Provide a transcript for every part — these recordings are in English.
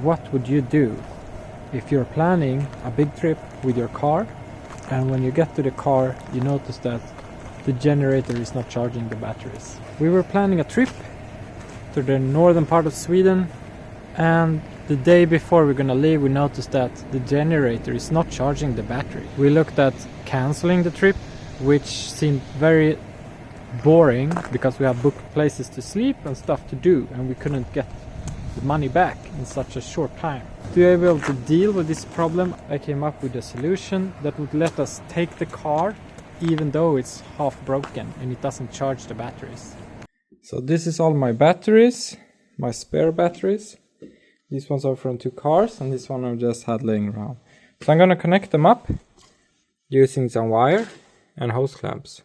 What would you do if you're planning a big trip with your car and when you get to the car you notice that the generator is not charging the batteries? We were planning a trip to the northern part of Sweden, and the day before we're gonna leave we noticed that the generator is not charging the battery. We looked at canceling the trip, which seemed very boring because we have booked places to sleep and stuff to do, and we couldn't get the money back in such a short time. To be able to deal with this problem, I came up with a solution that would let us take the car even though it's half broken and it doesn't charge the batteries. So this is all my batteries, my spare batteries. These ones are from 2 cars and this one I just had laying around. So I'm gonna connect them up using some wire and hose clamps.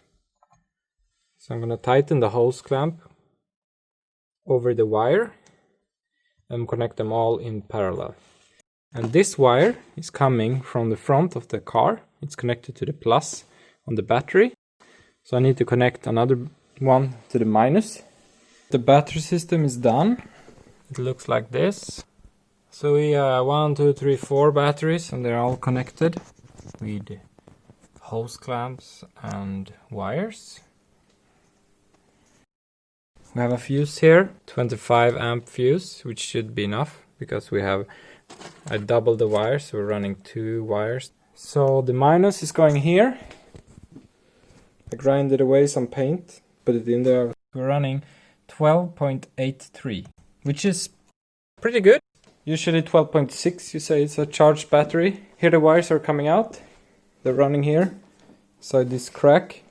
So I'm gonna tighten the hose clamp over the wire and connect them all in parallel. And this wire is coming from the front of the car. It's connected to the plus on the battery. So I need to connect another one to the minus. The battery system is done. It looks like this. So we have 1, 2, 3, 4 batteries and they're all connected with hose clamps and wires. We have a fuse here, 25 amp fuse, which should be enough because I doubled the wires, so we're running 2 wires. So the minus is going here. I grinded away some paint, put it in there. We're running 12.83, which is pretty good. Usually 12.6, you say it's a charged battery. Here the wires are coming out. They're running here. So this crack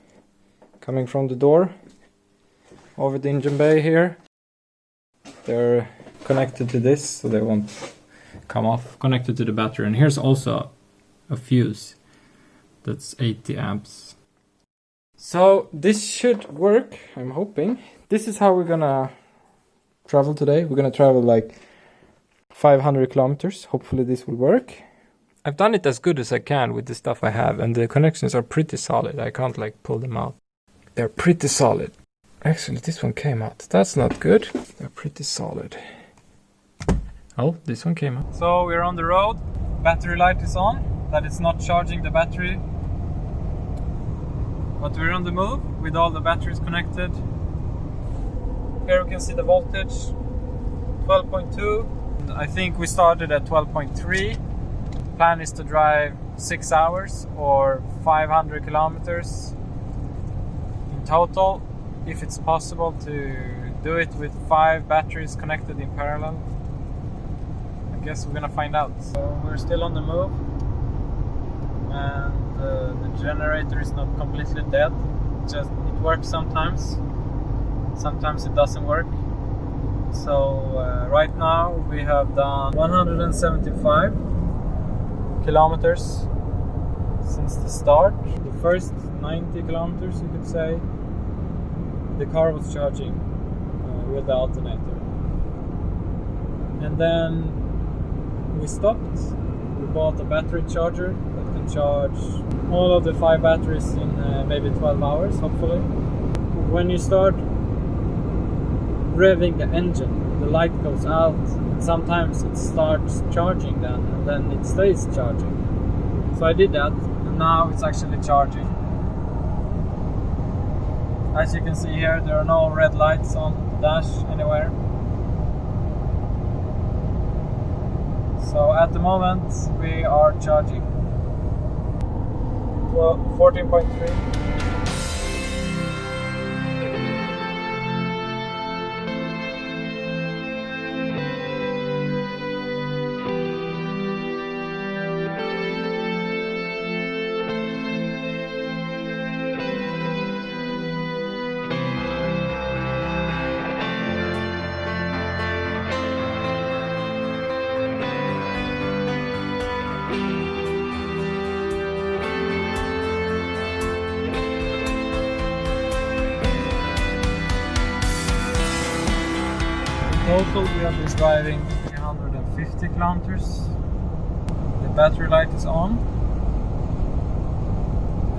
coming from the door. Over the engine bay here. They're connected to this so they won't come off. Connected to the battery. And here's also a fuse that's 80 amps. So this should work, I'm hoping. This is how we're gonna travel today. We're gonna travel like 500 kilometers. Hopefully this will work. I've done it as good as I can with the stuff I have, and the connections are pretty solid. I can't like pull them out. They're pretty solid. Actually, this one came out. That's not good. They're pretty solid. Oh, this one came out. So we're on the road. Battery light is on. That it's not charging the battery. But we're on the move with all the batteries connected. Here we can see the voltage. 12.2. I think we started at 12.3. The plan is to drive 6 hours or 500 kilometers in total. If it's possible to do it with 5 batteries connected in parallel. I guess we're gonna find out. So we're still on the move, and the generator is not completely dead. Just it works sometimes it doesn't work. So right now we have done 175 kilometers since the start. The first 90 kilometers, you could say, the car was charging with the alternator, and then we stopped. We bought a battery charger that can charge all of the 5 batteries in maybe 12 hours, hopefully. When you start revving the engine, the light goes out, and sometimes it starts charging then, and then it stays charging. So I did that, and now it's actually charging. As you can see here, there are no red lights on the dash anywhere. So at the moment we are charging 14.3. Total, we have been driving 350 kilometers. The battery light is on,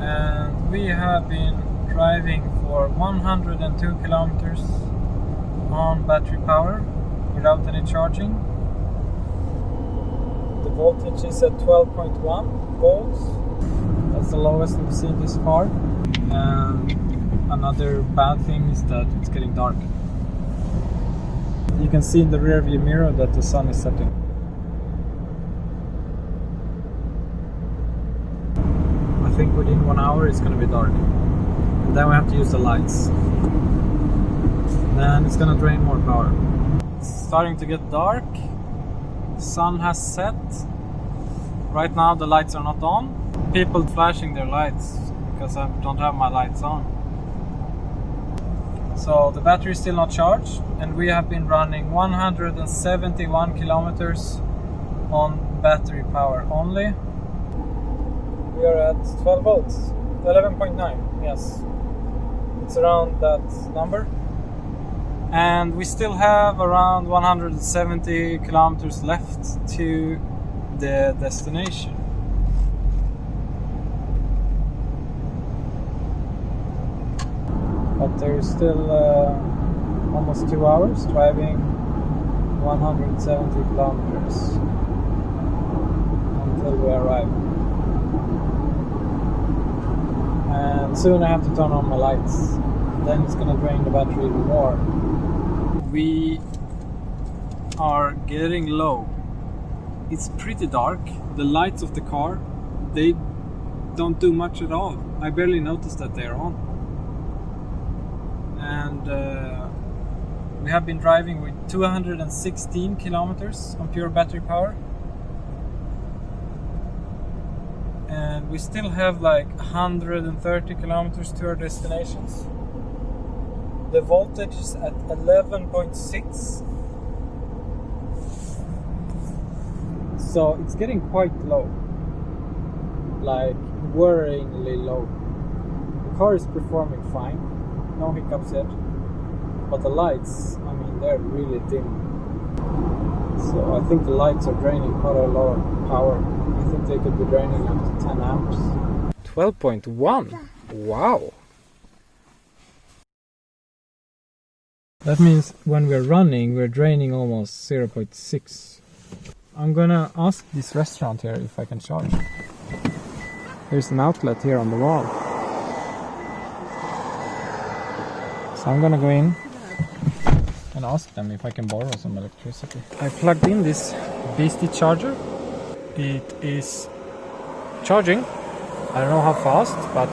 and we have been driving for 102 kilometers on battery power without any charging. voltage is at 12.1 volts. That's the lowest we've seen this far. And another bad thing is that it's getting dark. You can see in the rear view mirror that the sun is setting. I think within 1 hour it's going to be dark. And then we have to use the lights. Then it's going to drain more power. It's starting to get dark. The sun has set. Right now the lights are not on. People flashing their lights because I don't have my lights on. So the battery is still not charged, and we have been running 171 kilometers on battery power only. We are at 12 volts, 11.9, yes. It's around that number. And we still have around 170 kilometers left to the destination. But there's still almost 2 hours driving 170 kilometers until we arrive. And soon I have to turn on my lights. Then it's gonna drain the battery even more. We are getting low. It's pretty dark. The lights of the car, they don't do much at all. I barely noticed that they're on. And we have been driving with 216 kilometers on pure battery power. And we still have like 130 kilometers to our destinations. The voltage is at 11.6. So it's getting quite low. Like worryingly low. The car is performing fine. No hiccups yet, but the lights, I mean, they're really dim. So I think the lights are draining quite a lot of power. I think they could be draining up to 10 amps. 12.1? Wow! That means when we're running, we're draining almost 0.6. I'm gonna ask this restaurant here if I can charge. There's an outlet here on the wall. So I'm gonna go in and ask them if I can borrow some electricity. I plugged in this beastie charger. It is charging. I don't know how fast, but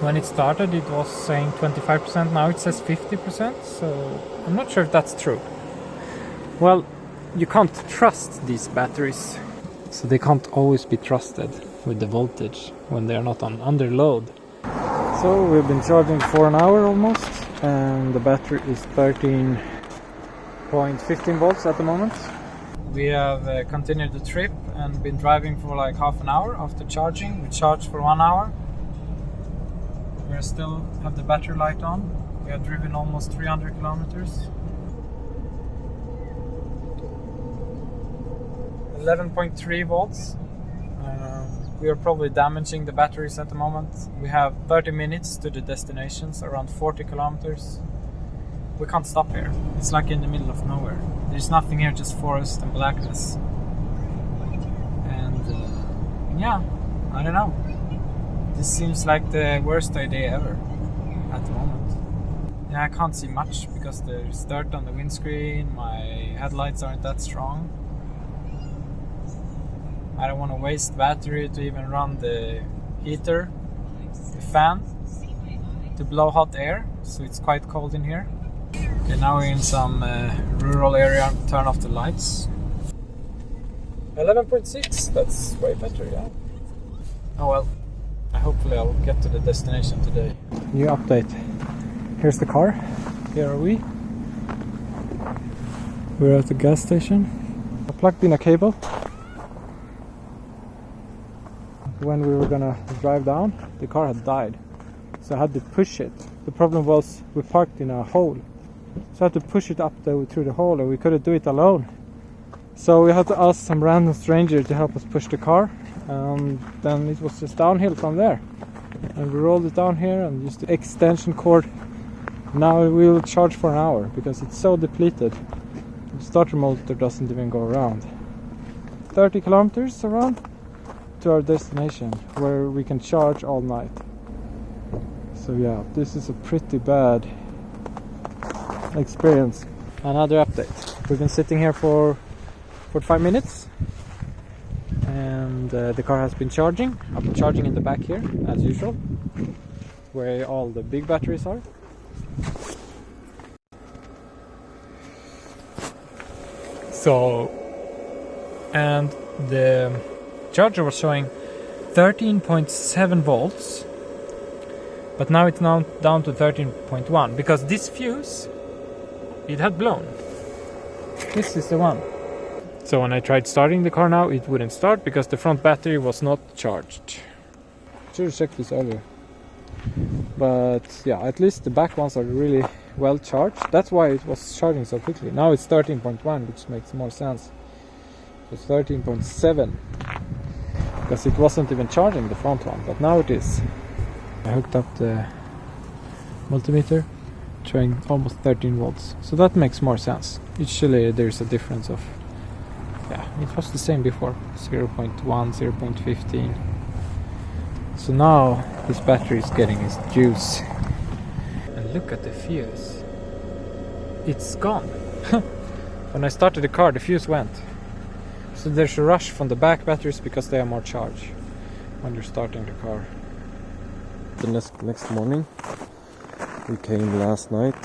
when it started it was saying 25%. Now it says 50%, so I'm not sure if that's true. Well, you can't trust these batteries, so they can't always be trusted with the voltage when they're not on under load. So we've been charging for an hour almost, and the battery is 13.15 volts at the moment. We have continued the trip and been driving for like half an hour after charging. We charged for 1 hour. We still have the battery light on. We have driven almost 300 kilometers. 11.3 volts. We are probably damaging the batteries at the moment. We have 30 minutes to the destinations, around 40 kilometers. We can't stop here. It's like in the middle of nowhere. There's nothing here, just forest and blackness. And yeah, I don't know. This seems like the worst idea ever at the moment. Yeah, I can't see much because there's dirt on the windscreen. My headlights aren't that strong. I don't want to waste battery to even run the heater, the fan, to blow hot air, so it's quite cold in here. Okay, now we're in some rural area. Turn off the lights. 11.6, that's way better, yeah. Oh well, hopefully I'll get to the destination today. New update. Here's the car. Here are we. We're at the gas station. I plugged in a cable. When we were gonna drive down, the car had died, so I had to push it. The problem was we parked in a hole, so I had to push it up through the hole, and we couldn't do it alone. So we had to ask some random stranger to help us push the car, and then it was just downhill from there. And we rolled it down here and used the extension cord. Now we will charge for an hour because it's so depleted. The starter motor doesn't even go around. 30 kilometers around to our destination, where we can charge all night. So yeah, this is a pretty bad experience. Another update. We've been sitting here for 45 minutes and the car has been charging. I've been charging in the back here as usual, where all the big batteries are. So, and the charger was showing 13.7 volts, but now it's now down to 13.1 because this fuse, it had blown. This is the one. So when I tried starting the car now, it wouldn't start because the front battery was not charged. Should have checked this earlier. But yeah, at least the back ones are really well charged. That's why it was charging so quickly. Now it's 13.1, which makes more sense. It's 13.7 because it wasn't even charging the front one, but now it is. I hooked up the multimeter, showing almost 13 volts. So that makes more sense. Usually there's a difference of, yeah, it was the same before, 0.1, 0.15. So now this battery is getting its juice. And look at the fuse. It's gone. When I started the car, the fuse went. So there's a rush from the back batteries because they are more charged when you're starting the car. The next morning, we came last night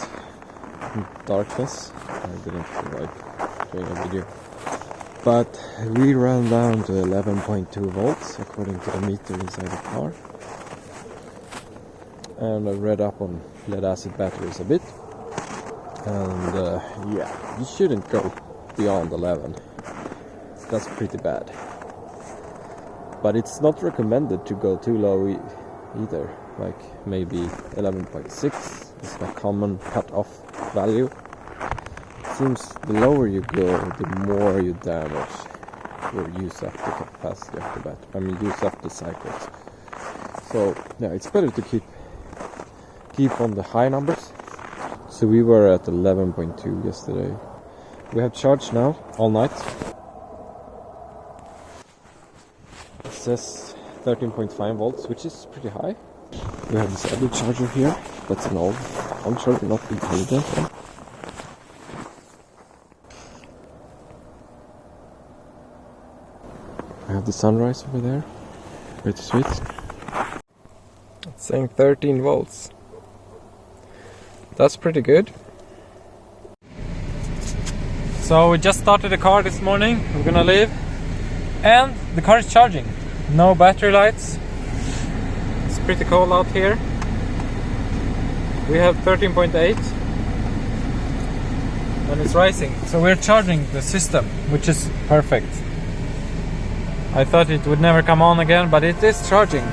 in darkness. I didn't feel like doing a video, but we ran down to 11.2 volts according to the meter inside the car. And I read up on lead acid batteries a bit, and yeah, you shouldn't go beyond 11. That's pretty bad, but it's not recommended to go too low either. Like maybe 11.6 is a common cut-off value. It seems the lower you go, the more you damage or use up the capacity of the battery. I mean, use up the cycles. So yeah, it's better to keep on the high numbers. So we were at 11.2 yesterday. We have charged now all night. It says 13.5 volts, which is pretty high. We have this other charger here. That's an old charger, not intelligent one. I have the sunrise over there. Pretty sweet. It's saying 13 volts. That's pretty good. So we just started the car this morning. We're gonna leave. And the car is charging. No battery lights. It's pretty cold out here. We have 13.8 and it's rising. So we're charging the system, which is perfect. I thought it would never come on again, but it is charging.